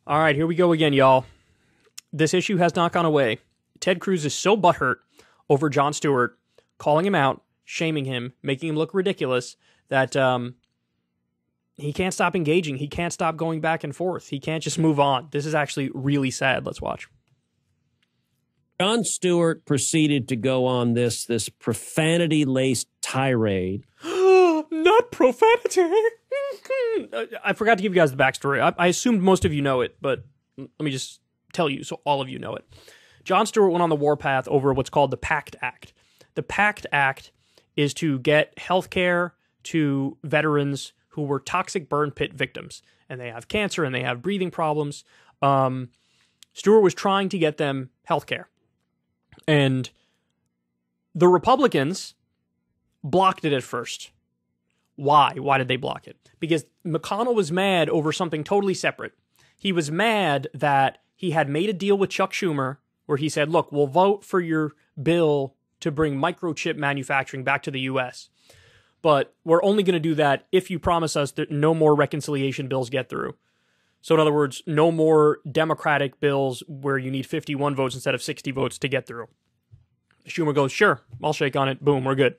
All right, here we go again, y'all. This issue has not gone away. Ted Cruz is so butthurt over Jon Stewart, calling him out, shaming him, making him look ridiculous, that he can't stop engaging. He can't stop going back and forth. He can't just move on. This is actually really sad. Let's watch. Jon Stewart proceeded to go on this profanity-laced tirade. Not profanity. I forgot to give you guys the backstory. I assumed most of you know it, but let me just tell you so all of you know it. Jon Stewart went on the warpath over what's called the PACT Act. The PACT Act is to get health care to veterans who were toxic burn pit victims, and they have cancer and they have breathing problems. Stewart was trying to get them health care, and the Republicans blocked it at first. Why? Why did they block it? Because McConnell was mad over something totally separate. He was mad that he had made a deal with Chuck Schumer where he said, look, we'll vote for your bill to bring microchip manufacturing back to the U.S., but we're only going to do that if you promise us that no more reconciliation bills get through. So in other words, no more Democratic bills where you need 51 votes instead of 60 votes to get through. Schumer goes, sure, I'll shake on it. Boom, we're good.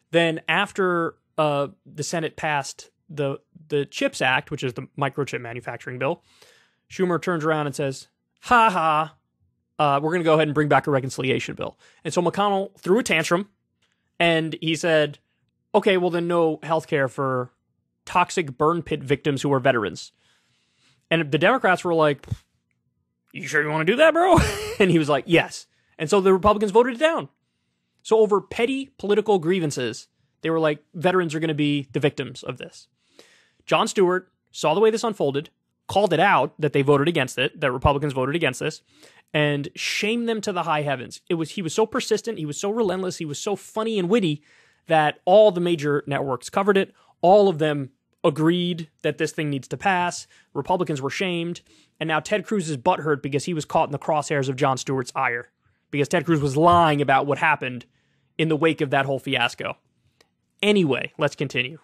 Then after the Senate passed the CHIPS Act, which is the microchip manufacturing bill, Schumer turns around and says, we're going to go ahead and bring back a reconciliation bill. And so McConnell threw a tantrum, and he said, okay, well then no health care for toxic burn pit victims who are veterans. And the Democrats were like, you sure you want to do that, bro? And he was like, yes. And so the Republicans voted it down. So over petty political grievances, they were like, veterans are going to be the victims of this. Jon Stewart saw the way this unfolded, called it out that they voted against it, that Republicans voted against this, and shamed them to the high heavens. He was so persistent, he was so relentless, he was so funny and witty that all the major networks covered it. All of them agreed that this thing needs to pass. Republicans were shamed. And now Ted Cruz is butthurt because he was caught in the crosshairs of Jon Stewart's ire. Because Ted Cruz was lying about what happened in the wake of that whole fiasco. Anyway, let's continue.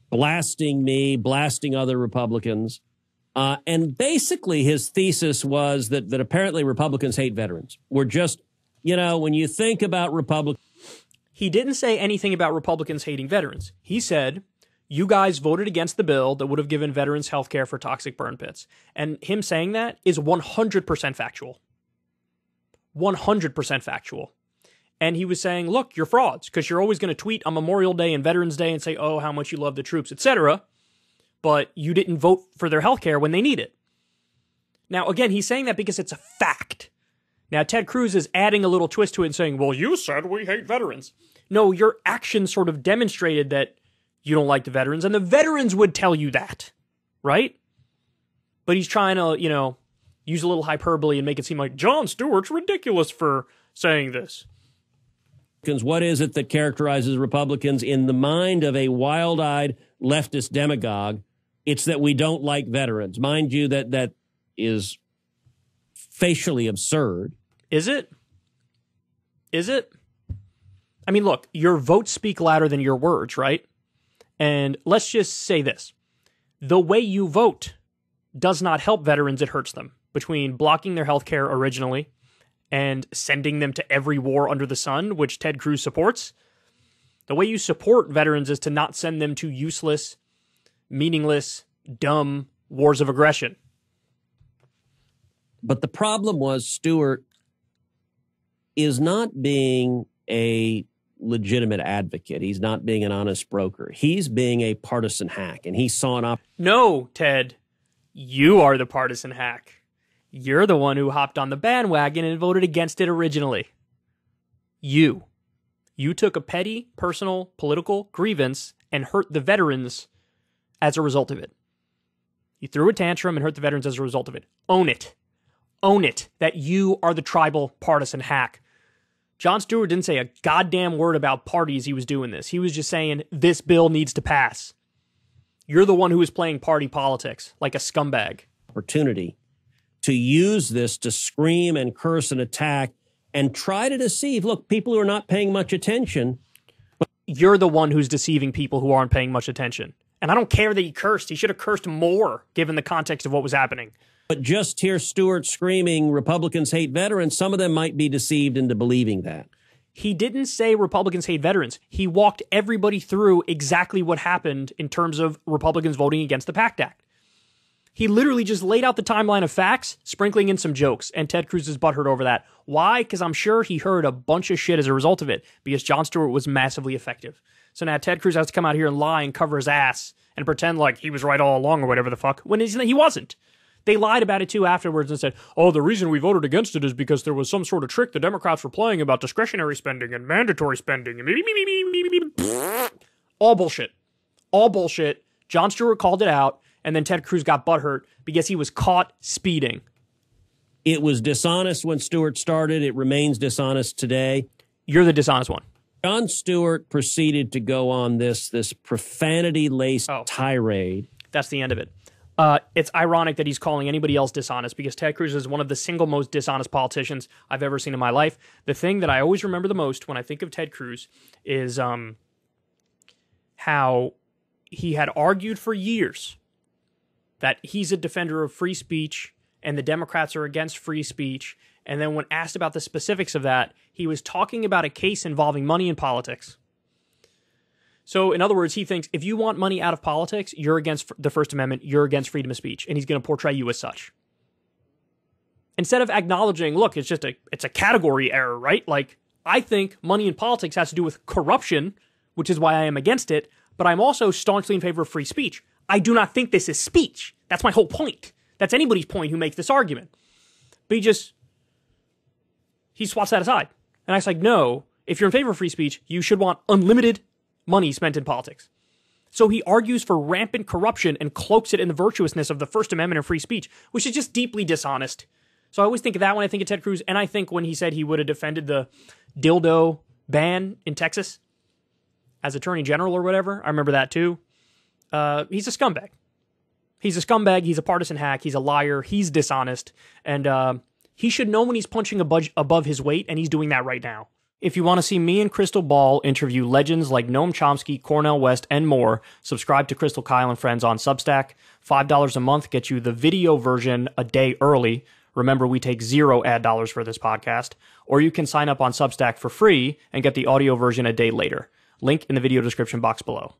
Blasting me, blasting other Republicans. And basically his thesis was that apparently Republicans hate veterans. We're just, when you think about Republicans. He didn't say anything about Republicans hating veterans. He said, you guys voted against the bill that would have given veterans health care for toxic burn pits. And him saying that is 100% factual. 100% factual. And he was saying, look, you're frauds, because you're always going to tweet on Memorial Day and Veterans Day and say, oh, how much you love the troops, etc., but you didn't vote for their health care when they need it. Now, again, he's saying that because it's a fact. Now, Ted Cruz is adding a little twist to it and saying, well, you said we hate veterans. No, your actions sort of demonstrated that you don't like the veterans, and the veterans would tell you that, right? But he's trying to, use a little hyperbole and make it seem like Jon Stewart's ridiculous for saying this. What is it that characterizes Republicans in the mind of a wild-eyed leftist demagogue? It's that we don't like veterans. Mind you, that is facially absurd. Is it? Is it? I mean, look, your votes speak louder than your words, right? And let's just say this. The way you vote does not help veterans, it hurts them. Between blocking their health care originally and sending them to every war under the sun, which Ted Cruz supports, the way you support veterans is to not send them to useless, meaningless, dumb wars of aggression. But the problem was Stewart is not being a legitimate advocate. He's not being an honest broker. He's being a partisan hack, and he saw an opportunity. No, Ted, you are the partisan hack. You're the one who hopped on the bandwagon and voted against it originally. You took a petty, personal, political grievance and hurt the veterans as a result of it. You threw a tantrum and hurt the veterans as a result of it. Own it. Own it that you are the tribal partisan hack. Jon Stewart didn't say a goddamn word about parties he was doing this. He was just saying, this bill needs to pass. You're the one who is playing party politics like a scumbag. Opportunity to use this to scream and curse and attack and try to deceive, look, people who are not paying much attention. You're the one who's deceiving people who aren't paying much attention. And I don't care that he cursed. He should have cursed more, given the context of what was happening. But just hear Stewart screaming, Republicans hate veterans, some of them might be deceived into believing that. He didn't say Republicans hate veterans. He walked everybody through exactly what happened in terms of Republicans voting against the PACT Act. He literally just laid out the timeline of facts, sprinkling in some jokes, and Ted Cruz is butthurt over that. Why? Because I'm sure he heard a bunch of shit as a result of it, because Jon Stewart was massively effective. So now Ted Cruz has to come out here and lie and cover his ass and pretend like he was right all along or whatever the fuck, when he wasn't. They lied about it too afterwards and said, oh, the reason we voted against it is because there was some sort of trick the Democrats were playing about discretionary spending and mandatory spending. All bullshit. All bullshit. Jon Stewart called it out, and then Ted Cruz got butthurt because he was caught speeding. It was dishonest when Stewart started. It remains dishonest today. You're the dishonest one. Jon Stewart proceeded to go on this profanity-laced tirade. That's the end of it. It's ironic that he's calling anybody else dishonest because Ted Cruz is one of the single most dishonest politicians I've ever seen in my life. The thing that I always remember the most when I think of Ted Cruz is how he had argued for years that he's a defender of free speech and the Democrats are against free speech. And then when asked about the specifics of that, he was talking about a case involving money in politics. So, in other words, he thinks if you want money out of politics, you're against the First Amendment, you're against freedom of speech, and he's going to portray you as such. Instead of acknowledging, look, it's a category error, right? Like, I think money in politics has to do with corruption, which is why I am against it, but I'm also staunchly in favor of free speech. I do not think this is speech. That's my whole point. That's anybody's point who makes this argument. But he swats that aside. And I was like, no, if you're in favor of free speech, you should want unlimited money spent in politics. So he argues for rampant corruption and cloaks it in the virtuousness of the First Amendment and free speech, which is just deeply dishonest. So I always think of that when I think of Ted Cruz, and I think when he said he would have defended the dildo ban in Texas as Attorney General or whatever. I remember that too. He's a scumbag. He's a scumbag. He's a partisan hack. He's a liar. He's dishonest. And he should know when he's punching above his weight, and he's doing that right now. If you want to see me and Crystal Ball interview legends like Noam Chomsky, Cornel West, and more, subscribe to Crystal Kyle and Friends on Substack. $5 a month gets you the video version a day early. Remember, we take 0 ad dollars for this podcast. Or you can sign up on Substack for free and get the audio version a day later. Link in the video description box below.